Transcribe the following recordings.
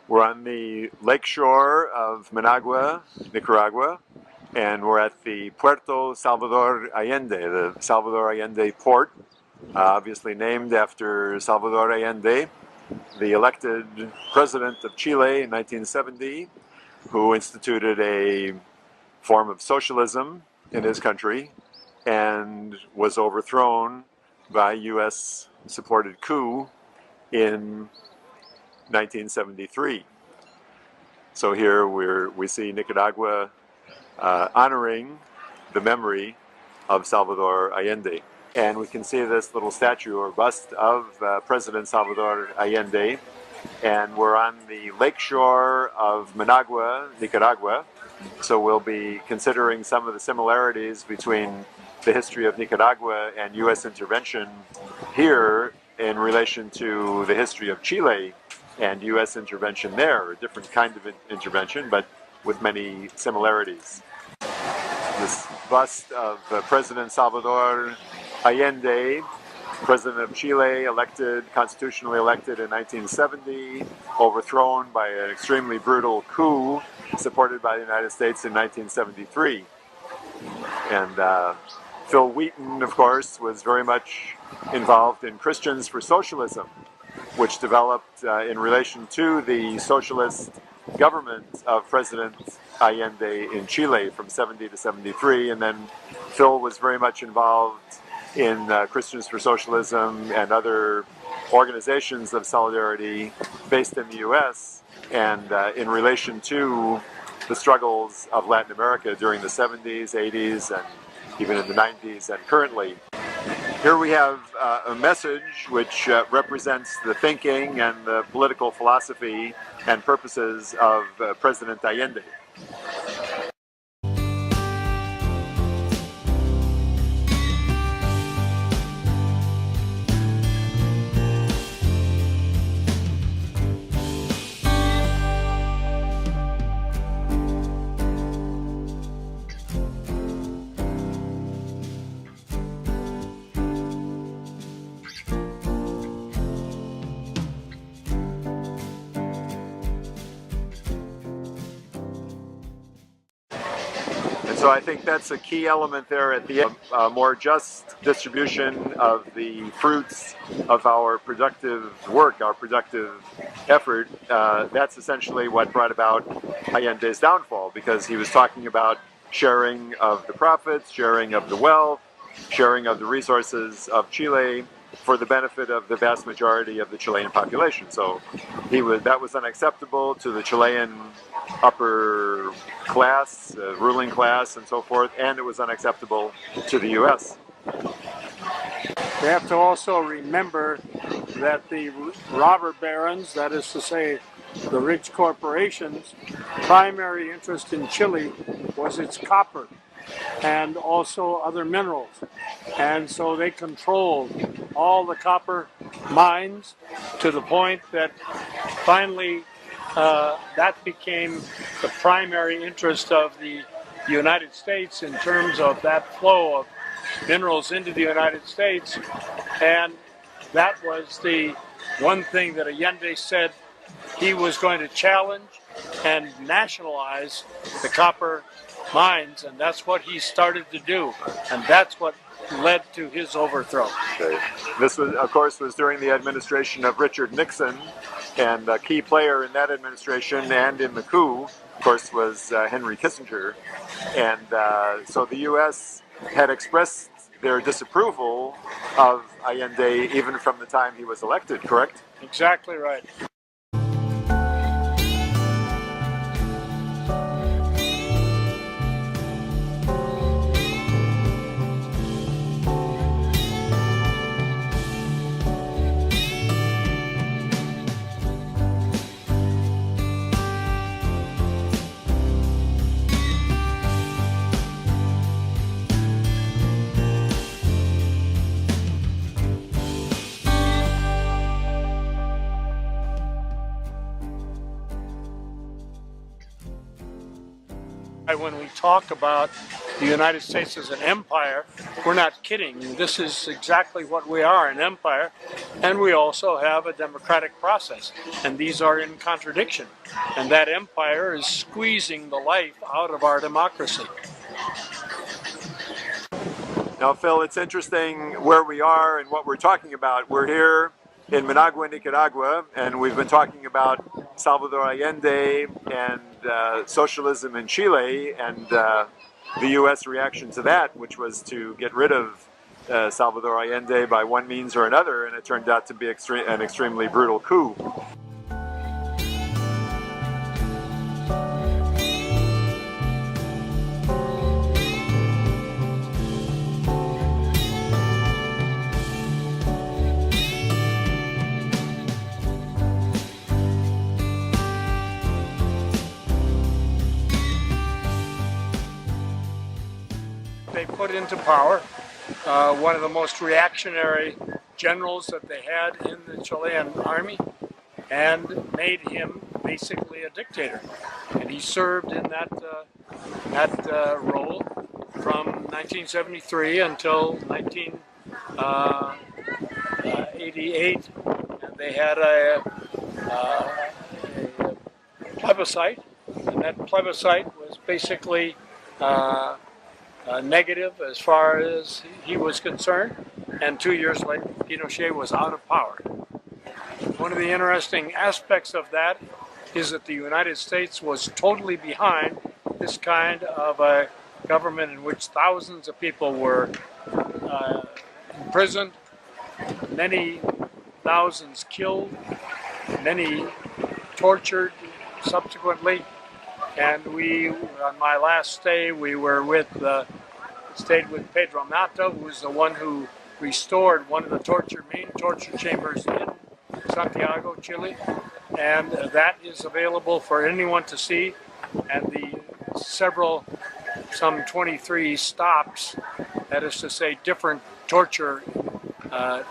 We're on the lakeshore of Managua, Nicaragua, and we're at the Puerto Salvador Allende, the Salvador Allende port, obviously named after Salvador Allende, the elected president of Chile in 1970, who instituted a form of socialism in his country and was overthrown by US-supported coup in 1973. So here we see Nicaragua honoring the memory of Salvador Allende. And we can see this little statue or bust of President Salvador Allende. And we're on the lakeshore of Managua, Nicaragua. So we'll be considering some of the similarities between the history of Nicaragua and US intervention here in relation to the history of Chile and US intervention there, a different kind of intervention, but with many similarities. This bust of President Salvador Allende, President of Chile, constitutionally elected in 1970, overthrown by an extremely brutal coup supported by the United States in 1973. And Phil Wheaton, of course, was very much involved in Christians for Socialism, which developed in relation to the socialist government of President Allende in Chile from 70 to 73. And then Phil was very much involved in Christians for Socialism and other organizations of solidarity based in the US and in relation to the struggles of Latin America during the 70s, 80s, and even in the 90s and currently. Here we have a message which represents the thinking and the political philosophy and purposes of President Allende. So I think that's a key element there at the end, a more just distribution of the fruits of our productive work, our productive effort. That's essentially what brought about Allende's downfall, because he was talking about sharing of the profits, sharing of the wealth, sharing of the resources of Chile for the benefit of the vast majority of the Chilean population. So that was unacceptable to the Chilean upper class, ruling class, and so forth, and it was unacceptable to the U.S. We have to also remember that the robber barons, that is to say, the rich corporations, primary interest in Chile was its copper and also other minerals. And so they controlled all the copper mines to the point that finally that became the primary interest of the United States in terms of that flow of minerals into the United States. And that was the one thing that Allende said he was going to challenge and nationalize the copper mines, and that's what he started to do, and that's what led to his overthrow. Okay. This was, of course, was during the administration of Richard Nixon, and a key player in that administration and in the coup, of course, was Henry Kissinger. And so the U.S. had expressed their disapproval of Allende even from the time he was elected, correct? Exactly right. When we talk about the United States as an empire, we're not kidding. This is exactly what we are, an empire, and we also have a democratic process, and these are in contradiction. And that empire is squeezing the life out of our democracy. Now, Phil, it's interesting where we are and what we're talking about. We're here in Managua, Nicaragua, and we've been talking about Salvador Allende and socialism in Chile and the U.S. reaction to that, which was to get rid of Salvador Allende by one means or another, and it turned out to be an extremely brutal coup. They put into power one of the most reactionary generals that they had in the Chilean army and made him basically a dictator. And he served in that role from 1973 until 1988. And they had a plebiscite, and that plebiscite was basically negative as far as he was concerned, and 2 years later Pinochet was out of power. One of the interesting aspects of that is that the United States was totally behind this kind of a government in which thousands of people were imprisoned, many thousands killed, many tortured subsequently. And we, on my last stay, we were stayed with Pedro Mata, who was the one who restored one of the main torture chambers in Santiago, Chile. And that is available for anyone to see. And the some 23 stops, that is to say different torture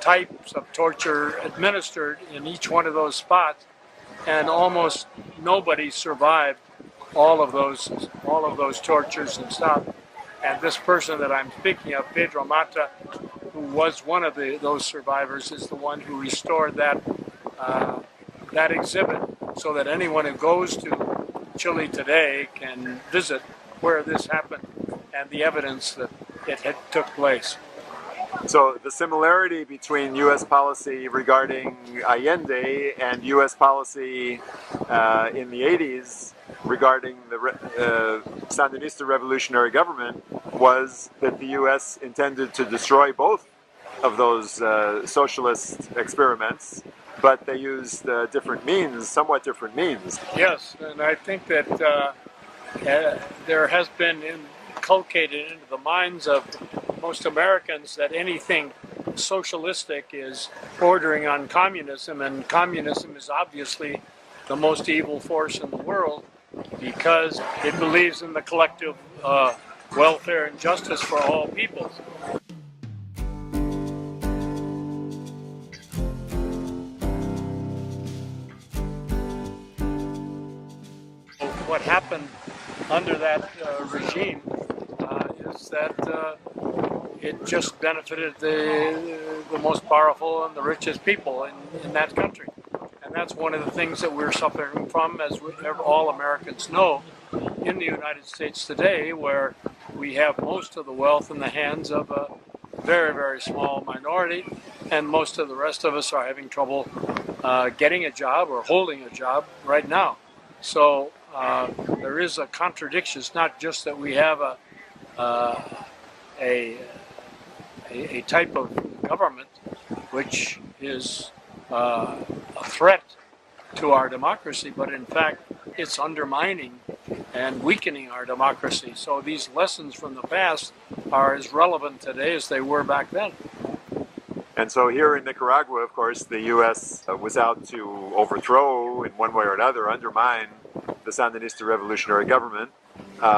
types of torture administered in each one of those spots. And almost nobody survived all of those tortures and stuff. And this person that I'm speaking of, Pedro Mata, who was one of those survivors, is the one who restored that exhibit, so that anyone who goes to Chile today can visit where this happened and the evidence that it had took place. So the similarity between U.S. policy regarding Allende and U.S. policy in the 80s regarding the Sandinista revolutionary government was that the U.S. intended to destroy both of those socialist experiments, but they used different means, somewhat different means. Yes, and I think that there has been inculcated into the minds of most Americans that anything socialistic is bordering on communism, and communism is obviously the most evil force in the world because it believes in the collective welfare and justice for all peoples. What happened under that regime is that it just benefited the most powerful and the richest people in that country. And that's one of the things that we're suffering from, as all Americans know, in the United States today, where we have most of the wealth in the hands of a very, very small minority, and most of the rest of us are having trouble getting a job or holding a job right now. So there is a contradiction. It's not just that we have a type of government which is a threat to our democracy, but in fact it's undermining and weakening our democracy. So these lessons from the past are as relevant today as they were back then. And so here in Nicaragua, of course, the U.S. was out to overthrow, in one way or another, undermine the Sandinista revolutionary government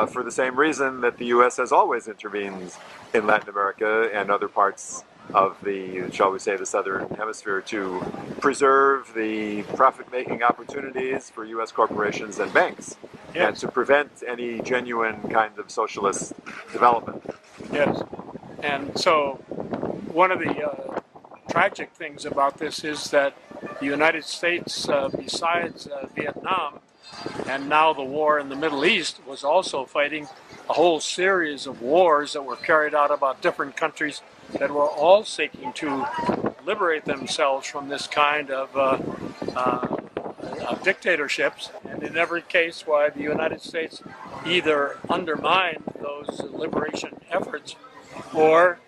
for the same reason that the U.S. has always intervened in Latin America and other parts of the, shall we say, the Southern Hemisphere to preserve the profit-making opportunities for U.S. corporations and banks, Yes. and to prevent any genuine kind of socialist development. Yes. And so one of the tragic things about this is that the United States, besides Vietnam and now the war in the Middle East, was also fighting a whole series of wars that were carried out about different countries that were all seeking to liberate themselves from this kind of dictatorships. And in every case, why the United States either undermined those liberation efforts or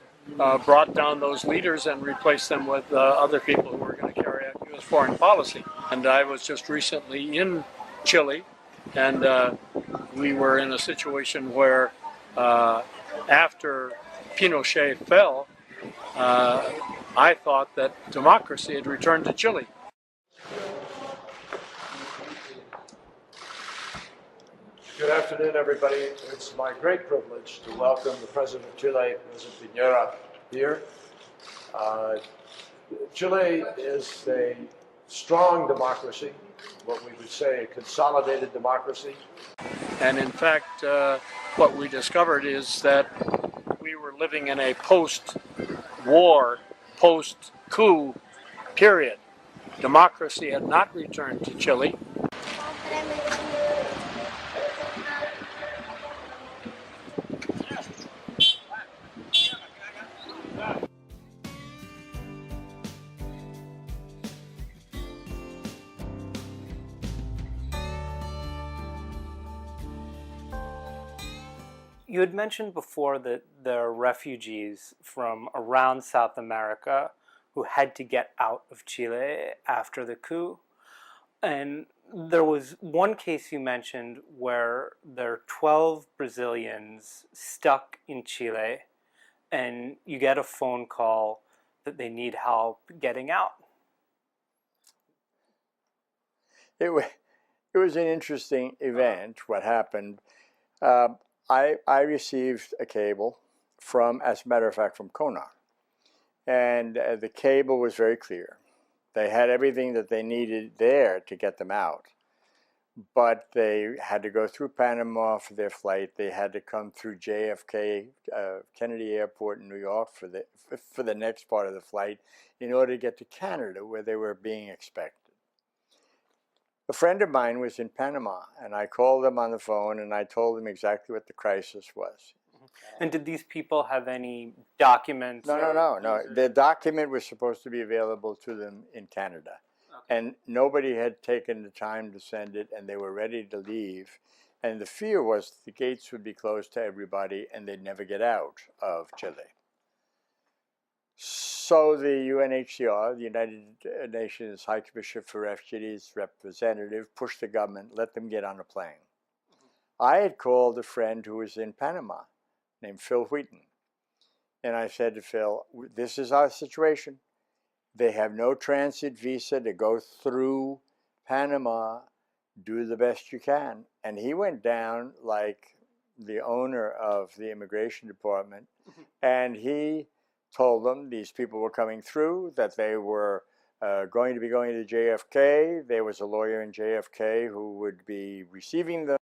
brought down those leaders and replaced them with other people who were going to carry out U.S. foreign policy. And I was just recently in Chile, and we were in a situation where after Pinochet fell, I thought that democracy had returned to Chile. Good afternoon, everybody. It's my great privilege to welcome the President of Chile, President Piñera, here. Chile is a strong democracy, what we would say a consolidated democracy. And in fact, what we discovered is that we were living in a post-war, post-coup period. Democracy had not returned to Chile. You had mentioned before that there are refugees from around South America who had to get out of Chile after the coup. And there was one case you mentioned where there are 12 Brazilians stuck in Chile, and you get a phone call that they need help getting out. It was an interesting event, what happened. I received a cable from, as a matter of fact, from CONAR. And the cable was very clear. They had everything that they needed there to get them out. But they had to go through Panama for their flight. They had to come through JFK, Kennedy Airport in New York for the next part of the flight in order to get to Canada, where they were being expected. A friend of mine was in Panama, and I called them on the phone, and I told them exactly what the crisis was. And did these people have any documents? No. The document was supposed to be available to them in Canada. Okay. And nobody had taken the time to send it, and they were ready to leave. And the fear was the gates would be closed to everybody, and they'd never get out of Chile. So the UNHCR, the United Nations High Commissioner for Refugees representative, pushed the government, let them get on a plane. I had called a friend who was in Panama named Phil Wheaton. And I said to Phil, this is our situation. They have no transit visa to go through Panama. Do the best you can. And he went down like the owner of the immigration department, and he told them these people were coming through, that they were going to be going to JFK. There was a lawyer in JFK who would be receiving them.